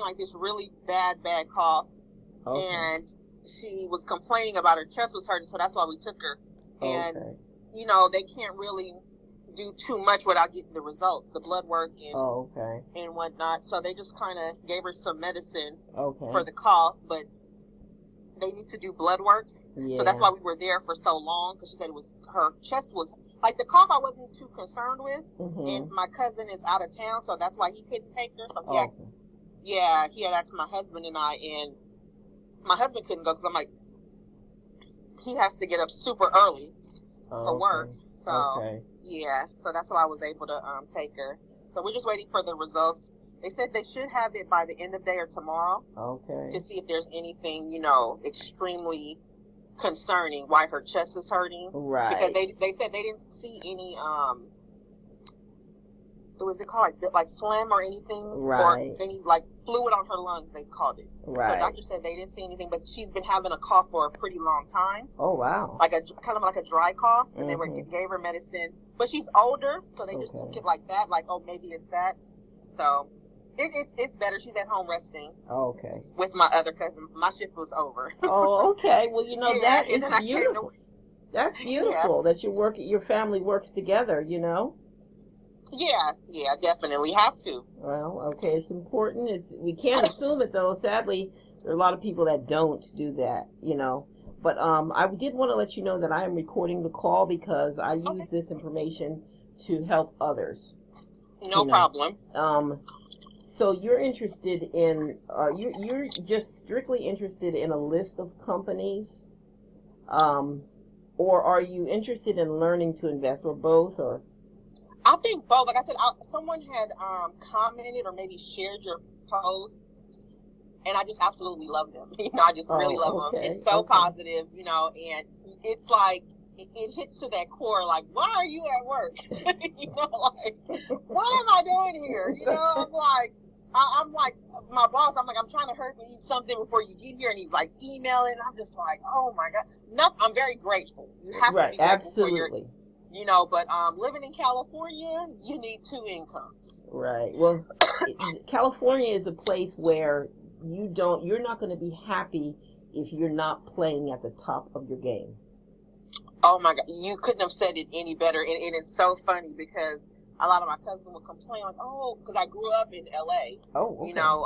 like this really bad cough. Okay. And she was complaining about her chest was hurting, so that's why we took her. And, Okay. you know, they can't really do too much without getting the results, the blood work and whatnot. So they just kind of gave her some medicine for the cough, but they need to do blood work. Yeah. So that's why we were there for so long, because she said her chest was, like the cough I wasn't too concerned with. And my cousin is out of town, so that's why he couldn't take her. So he had asked my husband and I, and my husband couldn't go because I'm like, he has to get up super early for work. So so that's why I was able to take her. So we're just waiting for the results. They said they should have it by the end of the day or tomorrow. To see if there's anything, you know, extremely concerning why her chest is hurting. Right. Because they said they didn't see any was it called like phlegm or anything, or any like fluid on her lungs, they called it. So the doctor said they didn't see anything, but she's been having a cough for a pretty long time. Oh wow! Like kind of like a dry cough, and they gave her medicine, but she's older, so they just took it like that, like, oh, maybe it's that. So it's better. She's at home resting. With my other cousin. My shift was over. Well, you know, that is beautiful. That's beautiful that your family works together, you know. Yeah, definitely have to. Well, it's important. We can't assume it though. Sadly, there are a lot of people that don't do that, you know. But I did want to let you know that I am recording the call because I use this information to help others. No problem. So you're interested in you're just strictly interested in a list of companies, or are you interested in learning to invest, or both, or? I think both. Like I said, someone had commented or maybe shared your posts, and I just absolutely love them. You know, I just really love them. It's so positive, you know, and it's like, it hits to that core, like, why are you at work? You know, like, what am I doing here? You know, I'm like, my boss, I'm like, I'm trying to hurry to eat something before you get here, and he's like emailing, and I'm just like, oh my God. No, I'm very grateful. You have to be grateful absolutely. You know, but living in California, you need 2 incomes. Right. Well, California is a place where you're not going to be happy if you're not playing at the top of your game. Oh my God, you couldn't have said it any better. And it's so funny because a lot of my cousins would complain, like, because I grew up in LA, you know,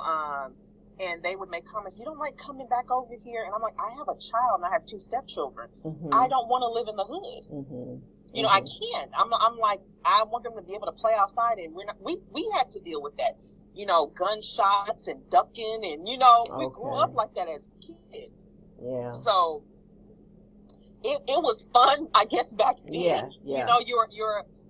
and they would make comments, you don't like coming back over here? And I'm like, I have a child and I have 2 stepchildren. I don't want to live in the hood. You know, I can't. I'm like, I want them to be able to play outside, and we had to deal with that, you know, gunshots and ducking, and, you know, we grew up like that as kids. Yeah. So it was fun, I guess, back then. Yeah. You know, you're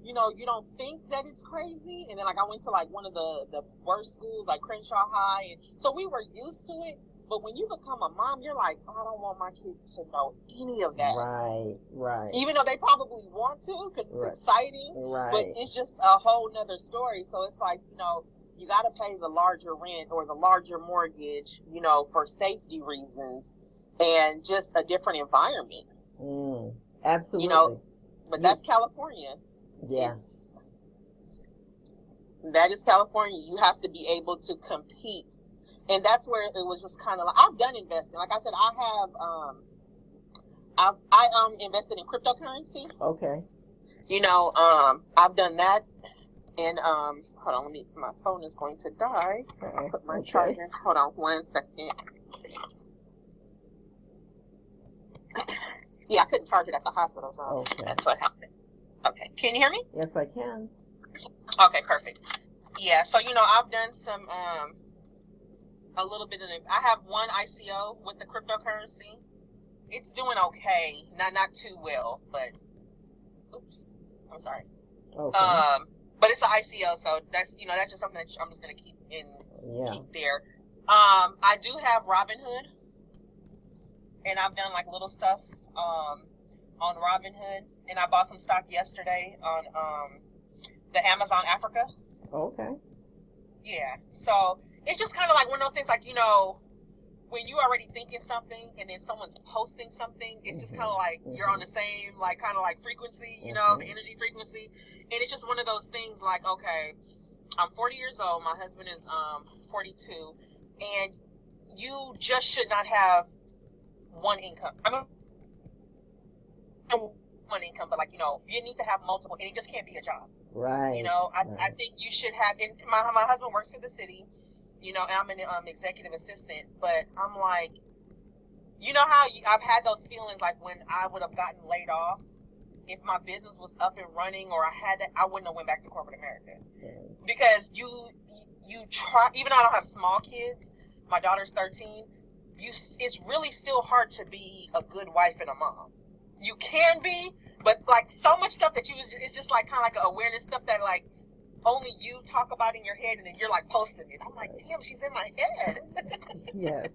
you know, you don't think that it's crazy. And then, like, I went to like one of the worst schools, like Crenshaw High, and so we were used to it. But when you become a mom, you're like, I don't want my kid to know any of that. Right. Even though they probably want to, because it's exciting. Right. But it's just a whole nother story. So it's like, you know, you got to pay the larger rent or the larger mortgage, you know, for safety reasons and just a different environment. Absolutely. You know, but that's California. Yeah. That is California. You have to be able to compete. And that's where it was just kind of like, I've done investing. Like I said, I invested in cryptocurrency. You know, I've done that. And, hold on, my phone is going to die. Put my charger. Hold on 1 second. Yeah, I couldn't charge it at the hospital, so that's what happened. Okay. Can you hear me? Yes, I can. Okay, perfect. Yeah, so, you know, I've done some, a little bit of it. I have one ICO with the cryptocurrency. It's doing okay. Not too well, but oops. I'm sorry. But it's an ICO, so that's, you know, that's just something that I'm just gonna keep there. I do have Robinhood, and I've done like little stuff on Robinhood, and I bought some stock yesterday on the Amazon Africa. Yeah. So it's just kind of like one of those things, like, you know, when you're already thinking something and then someone's posting something, it's just kind of like you're on the same, like, kind of like frequency, you know, the energy frequency. And it's just one of those things like, okay, I'm 40 years old. My husband is 42. and you just should not have one income. I mean, one income, but like, you need to have multiple, and it just can't be a job. Right. I think you should have, and my husband works for the city, and I'm an executive assistant, but I'm like, how I've had those feelings like when I would have gotten laid off, if my business was up and running or I had that, I wouldn't have went back to corporate America. Because you try, even though I don't have small kids, my daughter's 13, it's really still hard to be a good wife and a mom. You can be, but like so much stuff that it's just like kind of like awareness stuff that like only you talk about in your head, and then you're like posting it. I'm like, damn, she's in my head. Yes.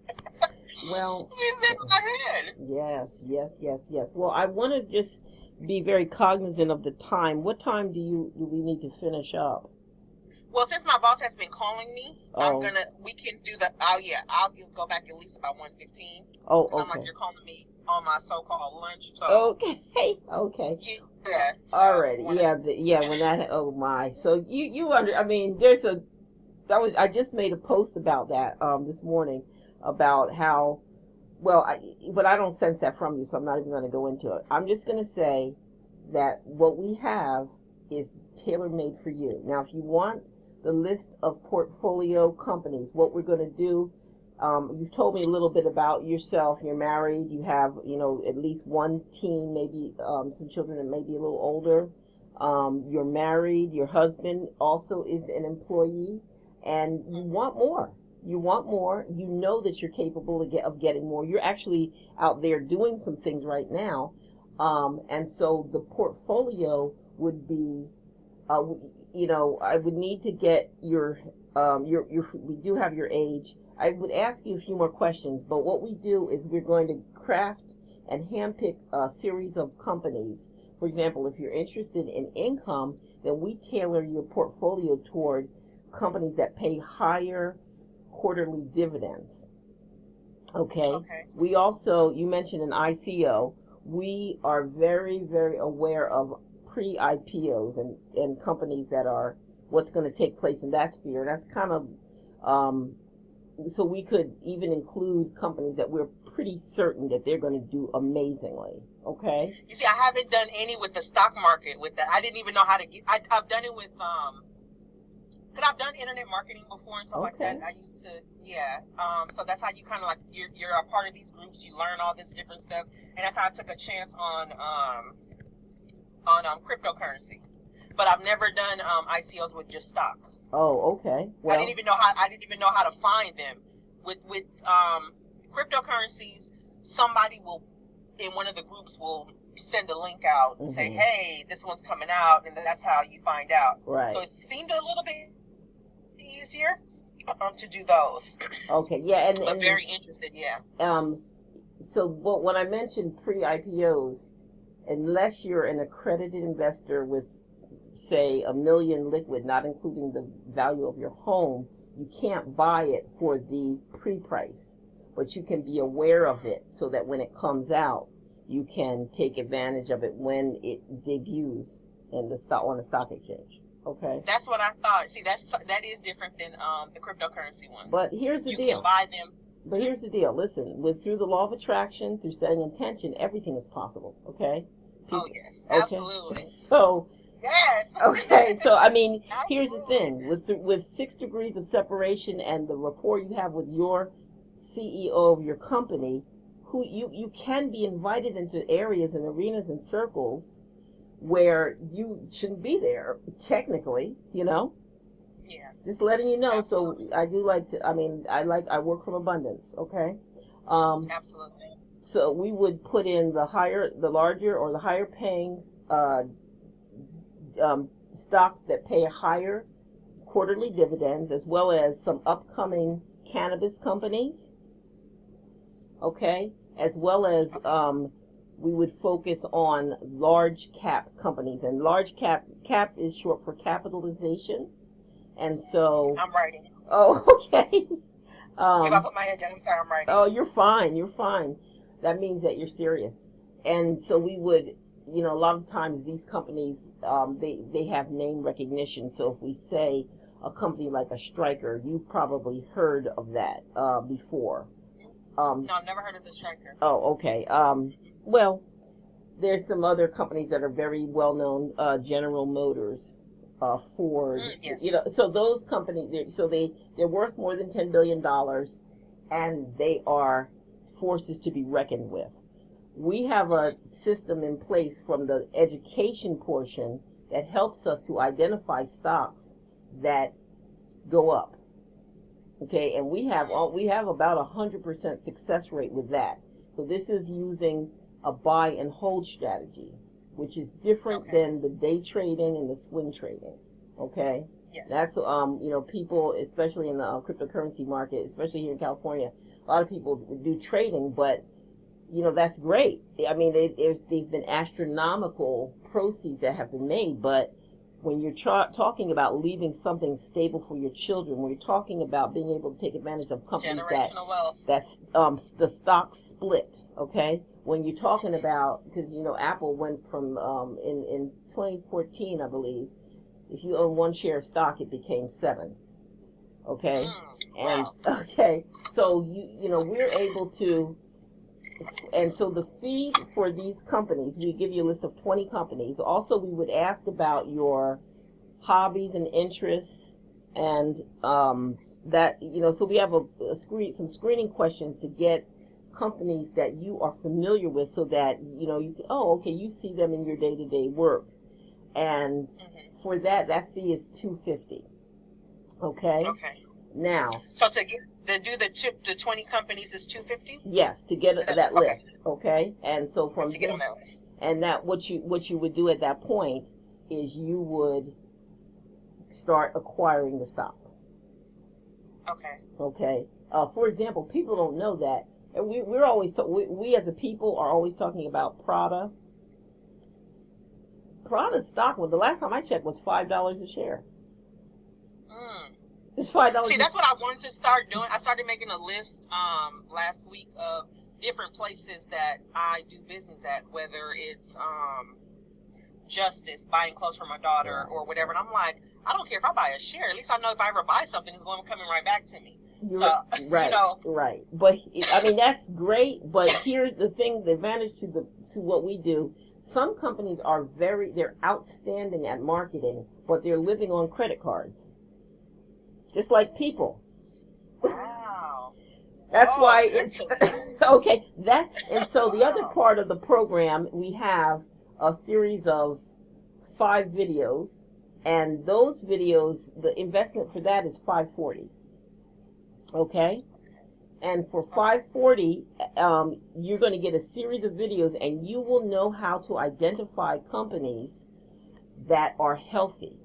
Well, she's in my head. Yes. Well, I want to just be very cognizant of the time. What time do we need to finish up? Well, since my boss has been calling me, we can do I'll go back at least about 1:15. Oh, okay. I'm like, you're calling me on my so-called lunch. So Okay. Yeah. So Alrighty. When that, oh my. So I just made a post about that, this morning about how, but I don't sense that from you, so I'm not even going to go into it. I'm just going to say that what we have is tailor-made for you. Now, if you want the list of portfolio companies, what we're going to do, you've told me a little bit about yourself. You're married. You have, at least one teen, maybe some children that may be a little older. You're married. Your husband also is an employee, and you want more. You want more. You know that you're capable of getting more. You're actually out there doing some things right now. And so the portfolio would be, I would need to get your we do have your age. I would ask you a few more questions, but what we do is we're going to craft and handpick a series of companies. For example, if you're interested in income, then we tailor your portfolio toward companies that pay higher quarterly dividends. Okay. We also, you mentioned an ICO. We are very, very aware of pre-IPOs and companies that are what's going to take place in that sphere. That's kind of, so we could even include companies that we're pretty certain that they're going to do amazingly. Okay. You see, I haven't done any with the stock market with that. I didn't even know how to get, I've done it with, because I've done internet marketing before and stuff like that. I used to, so that's how you kind of like, you're a part of these groups. You learn all this different stuff. And that's how I took a chance on cryptocurrency. But I've never done ICOs with just stock. Oh, okay. Well, I didn't even know how to find them. With cryptocurrencies, somebody will, in one of the groups, will send a link out and say, hey, this one's coming out, and that's how you find out. Right. So it seemed a little bit easier to do those. Okay, yeah. I'm very interested, yeah. So when I mentioned pre-IPOs, unless you're an accredited investor with, say, $1 million liquid, not including the value of your home, you can't buy it for the pre-price. But you can be aware of it so that when it comes out, you can take advantage of it when it debuts on the stock exchange. Okay. That's what I thought. See, that is different than the cryptocurrency ones. But here's the deal. You can buy them. But here's the deal. Listen, through the law of attraction, through setting intention, everything is possible. Okay. Oh yes, absolutely. So. Yes. Okay. So here's the thing: with 6 degrees of separation and the rapport you have with your CEO of your company, who you can be invited into areas and arenas and circles where you shouldn't be there technically, Yeah. Just letting you know. Absolutely. So I do like to, I work from abundance. Okay. Absolutely. So we would put in the larger or the higher paying, stocks that pay higher quarterly dividends, as well as some upcoming cannabis companies. Okay. As well as, we would focus on large cap companies, and large cap is short for capitalization. And so I'm writing. Oh, okay. If I put my head down, I'm sorry, I'm writing. Oh, you're fine. That means that you're serious. And so we would, a lot of times these companies, they have name recognition. So if we say a company like a Stryker. You probably heard of that before. No, I've never heard of the Stryker. Oh, okay. Well, there's some other companies that are very well known. General Motors, Ford. Yes. So those companies, they're worth more than $10 billion, and they are forces to be reckoned with. We have a system in place from the education portion that helps us to identify stocks that go up. Okay, and we have about 100% success rate with that. So this is using a buy and hold strategy, which is different than the day trading and the swing trading. Okay, yes. That's people, especially in the cryptocurrency market, especially here in California, a lot of people do trading, but that's great. I mean, they've been astronomical proceeds that have been made, but when you're talking about leaving something stable for your children, when you're talking about being able to take advantage of companies that's the stock split, okay? When you're talking about, because Apple went from in 2014, I believe, if you own one share of stock, it became 7. Okay, and okay, so we're able to. And so the fee for these companies, we give you a list of 20 companies. Also, we would ask about your hobbies and interests, and so we have some screening questions to get companies that you are familiar with, so that you can, you see them in your day-to-day work, and for that fee is $250. Okay. Now, so to do the 20 companies is $250. Yes, to get that list. Okay, and so from to get on that list, and that what you would do at that point is you would start acquiring the stock. Okay. For example, people don't know that, and we're always we as a people are always talking about Prada. Prada's stock, well, the last time I checked, was $5 a share. It's $5. See, that's what I wanted to start doing. I started making a list last week of different places that I do business at, whether it's Justice, buying clothes for my daughter or whatever. And I'm like, I don't care if I buy a share. At least I know if I ever buy something, it's coming right back to me. Right. But I mean, that's great. But here's the thing: the advantage to what we do. Some companies they're outstanding at marketing, but they're living on credit cards. Just like people. Wow. That's why it's okay. And so the other part of the program, we have a series of 5 videos, and those videos, the investment for that is $540. Okay, and for $540, you're going to get a series of videos, and you will know how to identify companies that are healthy.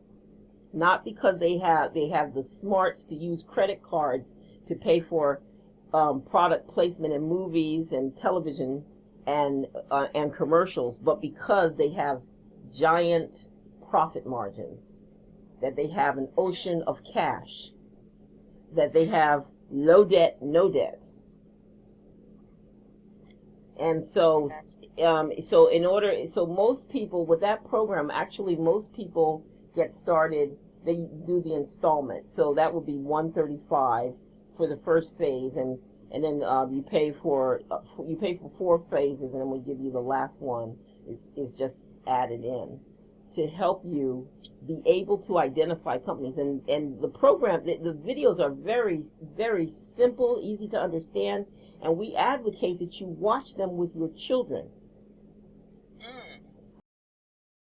Not because they have the smarts to use credit cards to pay for product placement in movies and television and commercials, but because they have giant profit margins, that they have an ocean of cash, that they have low debt, no debt. And so most people with that program, actually most people get started, they do the installment. So that would be $135 for the first phase, and then you pay for 4 phases, and then we give you the last one is just added in to help you be able to identify companies. And the program, the videos are very, very simple, easy to understand, and we advocate that you watch them with your children.